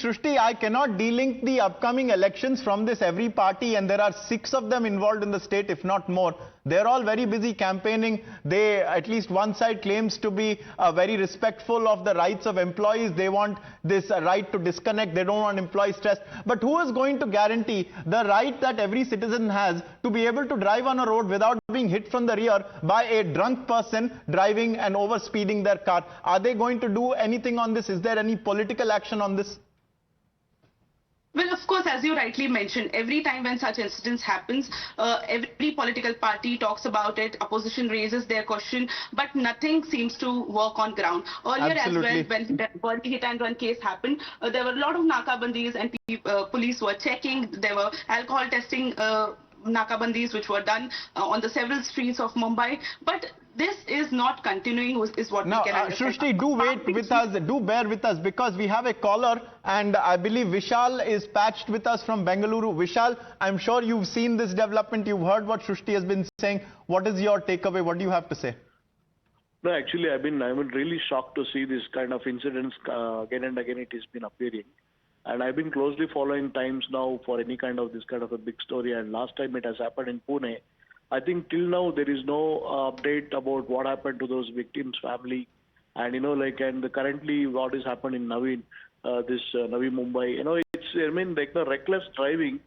Shrishti, I cannot delink the upcoming elections from this. Every party, and there are 6 of them involved in the state, if not more. They're all very busy campaigning. They, at least one side, claims to be very respectful of the rights of employees. They want this right to disconnect. They don't want employee stress. But who is going to guarantee the right that every citizen has to be able to drive on a road without being hit from the rear by a drunk person driving and overspeeding their car? Are they going to do anything on this? Is there any political action on this? Well, of course, as you rightly mentioned, every time when such incidents happens, every political party talks about it, opposition raises their question, but nothing seems to work on ground. Earlier Absolutely. as well, when the hit and run case happened, there were a lot of nakabandis and police were checking. There were alcohol testing nakabandis which were done on the several streets of Mumbai, but this is not continuing, is what now, we can understand. Shrishti, do wait with us, do bear with us, because we have a caller, and I believe Vishal is patched with us from Bengaluru. Vishal, I'm sure you've seen this development, you've heard what Shrishti has been saying. What is your takeaway? What do you have to say? No, actually, I'm really shocked to see this kind of incidents again and again. It has been appearing, and I've been closely following Times now for any kind of this kind of a big story. And last time it has happened in Pune. I think till now there is no update about what happened to those victims' family, and and currently what has happened in Navi Mumbai. It's the reckless driving.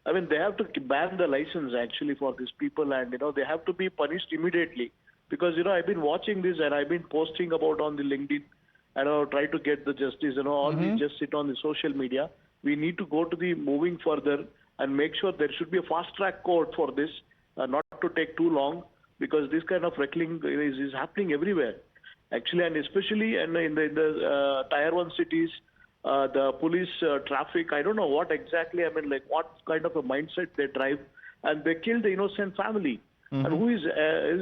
They have to ban the license actually for these people, and they have to be punished immediately, because I've been watching this and I've been posting about on the LinkedIn, and try to get the justice. All these just sit on the social media. We need to go to the moving further and make sure there should be a fast track court for this. Not to take too long, because this kind of wrecking is happening everywhere, actually, and especially in the tier 1 cities, the police traffic. I don't know what exactly. What kind of a mindset they drive, and they kill the innocent family. And who is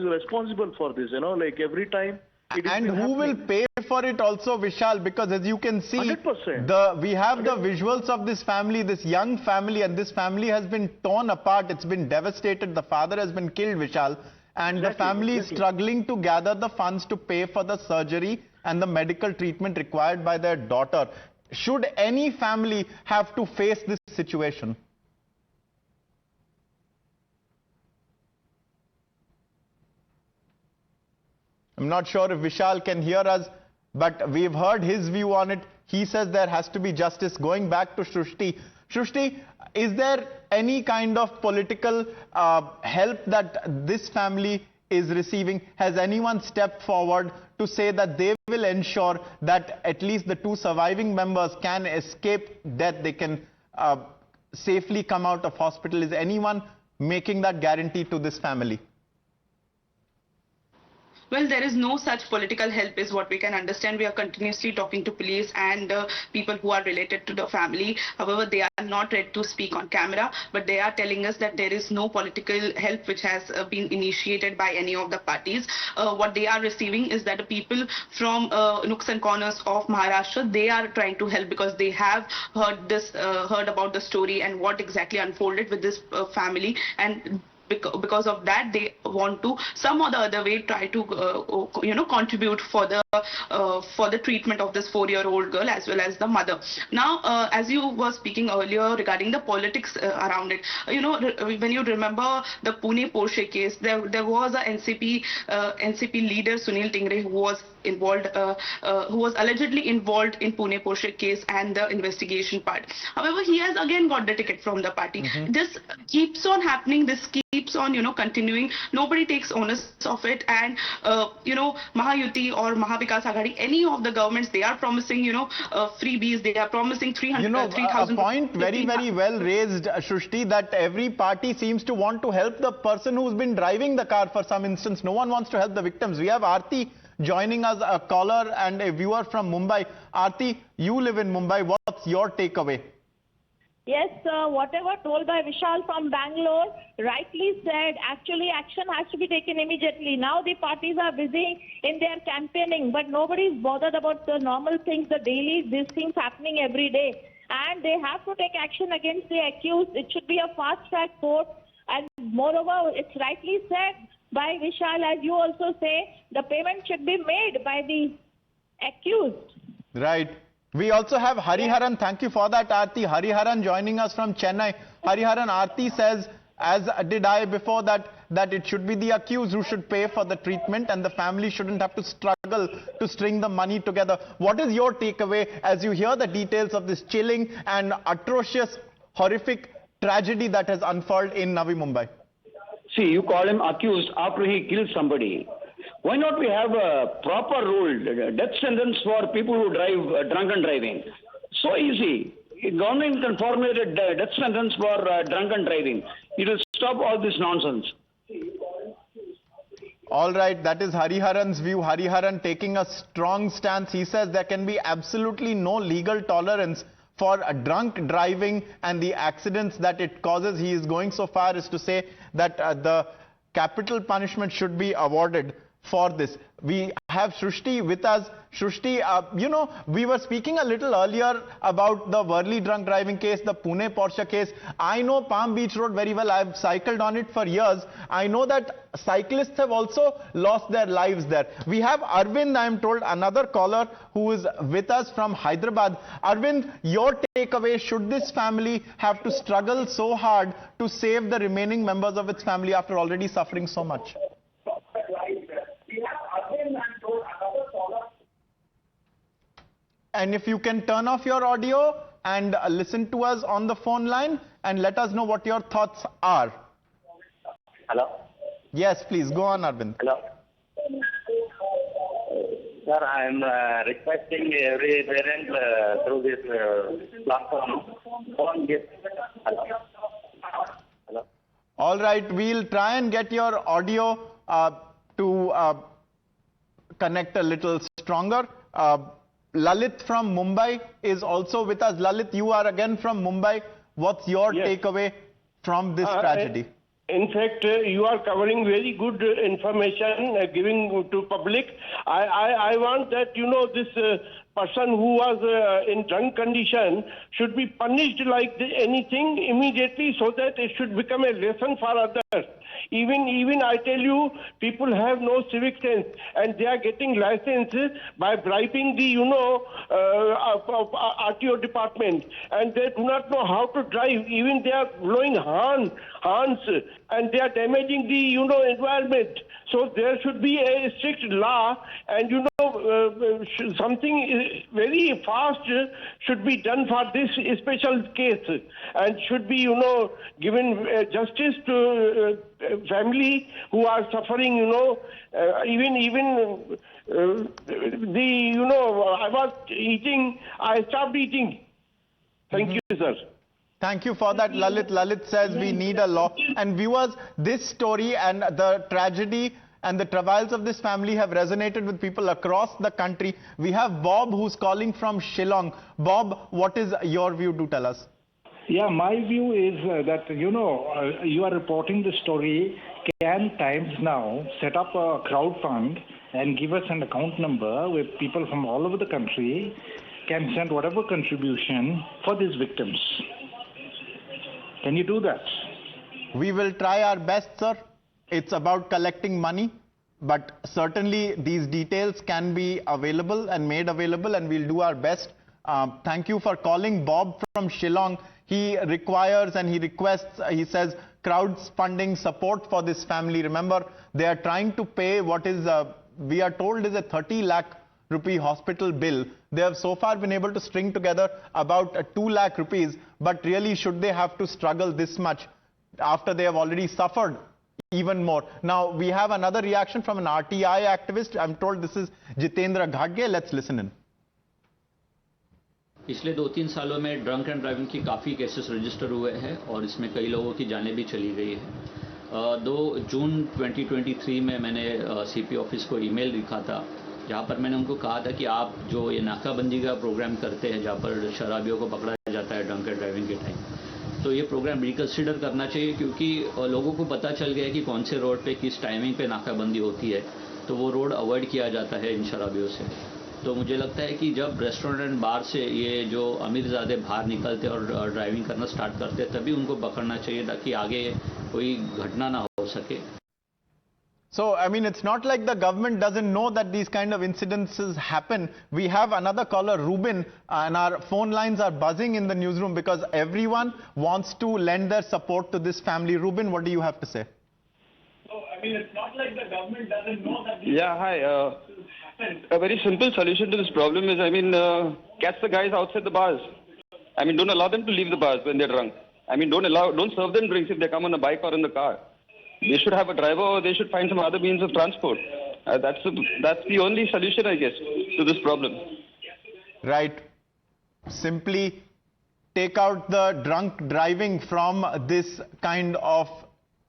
responsible for this? Every time. And who will pay for it also, Vishal? Because as you can see, 100%. We have the visuals of this family, this young family, and this family has been torn apart. It's been devastated. The father has been killed, Vishal. And the family is struggling to gather the funds to pay for the surgery and the medical treatment required by their daughter. Should any family have to face this situation? I'm not sure if Vishal can hear us, but we've heard his view on it. He says there has to be justice. Going back to Shrishti. Shrishti, is there any kind of political help that this family is receiving? Has anyone stepped forward to say that they will ensure that at least the 2 surviving members can escape death, they can safely come out of hospital? Is anyone making that guarantee to this family? Well, there is no such political help is what we can understand. We are continuously talking to police and people who are related to the family. However, they are not ready to speak on camera, but they are telling us that there is no political help which has been initiated by any of the parties. What they are receiving is that the people from nooks and corners of Maharashtra, they are trying to help, because they have heard about the story and what exactly unfolded with this family, and because of that they want to some or the other way try to contribute for the treatment of this 4-year-old girl as well as the mother. Now, as you were speaking earlier regarding the politics around it, when you remember the Pune Porsche case, there was a NCP leader Sunil Tingre who was involved, who was allegedly involved in Pune Porsche case and the investigation part. However, he has again got the ticket from the party. This keeps on happening. This keeps on continuing. Nobody takes onus of it, and Mahayuti or Mahavikas Aghadi, any of the governments, they are promising freebies. They are promising 3,000. A point very well raised, Shrishti, that every party seems to want to help the person who's been driving the car. For some instance, no one wants to help the victims. We have Aarti joining us, a caller and a viewer from Mumbai. Aarti, you live in Mumbai. What's your takeaway? Yes, whatever told by Vishal from Bangalore, rightly said. Actually, action has to be taken immediately. Now the parties are busy in their campaigning, but nobody is bothered about the normal things, the daily, these things happening every day. And they have to take action against the accused. It should be a fast-track court. And moreover, it's rightly said by Vishal, as you also say, the payment should be made by the accused. Right. We also have Hariharan. Thank you for that, Aarti. Hariharan joining us from Chennai. Hariharan, Aarti says, as did I before, that it should be the accused who should pay for the treatment and the family shouldn't have to struggle to string the money together. What is your takeaway as you hear the details of this chilling and atrocious, horrific tragedy that has unfolded in Navi Mumbai? See, you call him accused after he killed somebody. Why not we have a proper rule, death sentence for people who drive drunken driving? So easy. Government can formulate a death sentence for drunken driving. It will stop all this nonsense. All right, that is Hariharan's view. Hariharan taking a strong stance. He says there can be absolutely no legal tolerance for drunk driving and the accidents that it causes. He is going so far as to say that the capital punishment should be awarded for this. We have Shrushti with us. Shrushti, you know, we were speaking a little earlier about the Worli drunk driving case, the Pune Porsche case. I know Palm Beach Road very well. I've cycled on it for years. I know that cyclists have also lost their lives there. We have Arvind, I am told, another caller who is with us from Hyderabad. Arvind, your takeaway, should this family have to struggle so hard to save the remaining members of its family after already suffering so much? And if you can turn off your audio and listen to us on the phone line and let us know what your thoughts are. Hello? Yes, please, go on, Arvind. Hello? Sir, I am requesting every parent through this platform. Hello? Hello? All right, we'll try and get your audio to connect a little stronger. Lalit from Mumbai is also with us. Lalit, you are again from Mumbai. What's your takeaway from this tragedy? In fact, you are covering very good information, giving to public. I want that, you know, this person who was in drunk condition should be punished like anything immediately, so that it should become a lesson for others. Even I tell you, people have no civic sense, and they are getting licenses by bribing the, you know, RTO department, and they do not know how to drive. Even they are blowing horns, and they are damaging the, you know, environment. So there should be a strict law, and, you know, something very fast should be done for this special case, and should be, you know, given justice to family who are suffering, you know, even the, you know, I was eating, I stopped eating. Thank you, sir. Thank you for that, Lalit. Lalit says we need a law. And viewers, this story and the tragedy and the travails of this family have resonated with people across the country. We have Bob who's calling from Shillong. Bob, what is your view? Do tell us. Yeah, my view is that, you know, you are reporting the story. Can Times now set up a crowd fund and give us an account number where people from all over the country can send whatever contribution for these victims? Can you do that? We will try our best, sir. It's about collecting money, but certainly these details can be available and made available, and we'll do our best. Thank you for calling. Bob from Shillong. He requires and he requests, he says, crowdfunding support for this family. Remember, they are trying to pay what is, we are told, is a 30 lakh rupee hospital bill. They have so far been able to string together about 2 lakh rupees, but really should they have to struggle this much after they have already suffered even more? Now, we have another reaction from an RTI activist. I'm told this is Jitendra Ghadge. Let's listen in. पिछले 2-3 सालों में drunk and driving की काफ़ी cases register हुए हैं और इसमें कई लोगों की जानें भी चली गई है। 2 जून 2023 में मैंने सीपी ऑफिस को ईमेल लिखा था, जहां पर मैंने उनको कहा था कि आप जो ये नाकाबंदी का प्रोग्राम करते हैं, जहां पर शराबियों को पकड़ा जाता है ड्रंक एंड ड्राइविंग के टाइम, तो ये प्रोग्राम रिकन्सिडर करना चाहिए, क्योंकि लोगों को पता चल गया है कि कौन से रोड पे किस टाइमिंग पे नाकाबंदी होती है, तो वो रोड अवॉइड किया जाता है इन शराबियों से। तो मुझे लगता है कि जब रेस्टोरेंट एंड बार से ये जो अमीरजादे बाहर निकलते और ड्राइविंग करना स्टार्ट करते, तभी उनको पकड़ना चाहिए ताकि आगे कोई घटना ना हो सके। So, I mean, it's not like the government doesn't know that these kind of incidences happen. We have another caller, Ruben, and our phone lines are buzzing in the newsroom because everyone wants to lend their support to this family. Ruben, what do you have to say? So, I mean, it's not like the government doesn't know that these Hi. A very simple solution to this problem is, catch the guys outside the bars. I mean, don't allow them to leave the bars when they're drunk. I mean, don't serve them drinks if they come on a bike or in the car. They should have a driver, or they should find some other means of transport. That's the only solution, I guess, to this problem. Right. Simply take out the drunk driving from this kind of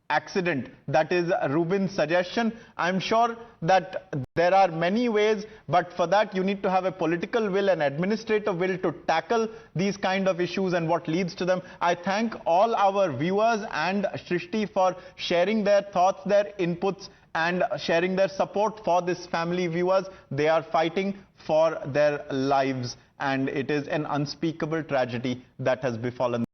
accident. That is Ruben's suggestion. I'm sure that there are many ways, but for that you need to have a political will and administrative will to tackle these kind of issues and what leads to them. I thank all our viewers and Shrishti for sharing their thoughts, their inputs, and sharing their support for this family. Viewers, they are fighting for their lives, and it is an unspeakable tragedy that has befallen